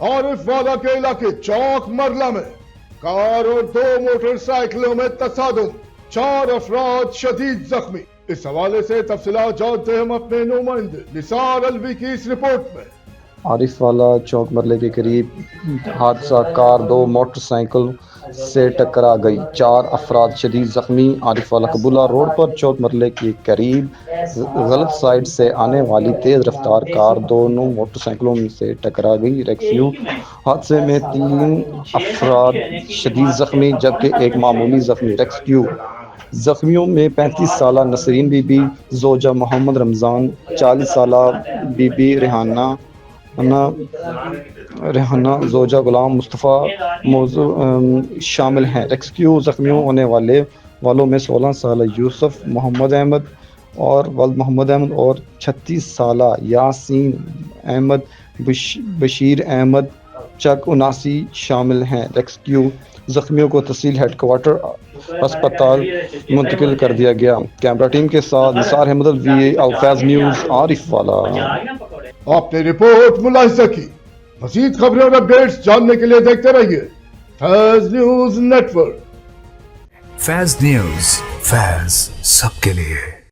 عارف والا کے علاقے چوک مرلا میں کار اور 2 موٹر سائیکلوں میں تصادم، 4 افراد شدید زخمی۔ اس حوالے سے تفصیلات جانتے ہیں ہم اپنے نمائندے نثار الوی کی اس رپورٹ میں۔ عارف والا چوک مرلے کے قریب حادثہ، کار 2 موٹر سائیکل سے ٹکرا گئی، 4 افراد شدید زخمی۔ عارف والا قبولہ روڈ پر چوک مرلے کے قریب غلط سائیڈ سے آنے والی تیز رفتار کار دونوں موٹر سائیکلوں سے ٹکرا گئی۔ ریسکیو حادثے میں 3 افراد شدید زخمی جبکہ 1 معمولی زخمی۔ ریسکیو زخمیوں میں 35 سالہ نسرین بی بی زوجہ محمد رمضان، 40 سالہ بی بی ریحانہ زوجہ غلام مصطفیٰ شامل ہیں۔ ریسکیو زخمیوں ہونے والوں میں 16 سالہ یوسف محمد احمد اور ولد محمد احمد اور 36 سالہ یاسین احمد بشیر احمد چک 79 شامل ہیں۔ ریسکیو زخمیوں کو تحصیل ہیڈ کوارٹر ہسپتال منتقل کر دیا گیا۔ کیمرہ ٹیم کے ساتھ نثار احمد الوی، الفیض نیوز، عارف والا۔ آپ نے رپورٹ ملاحظہ کی۔ مزید خبریں اور اپڈیٹس جاننے کے لیے دیکھتے رہیے فیض نیوز نیٹ ورک۔ فیض نیوز، فیض سب کے لیے۔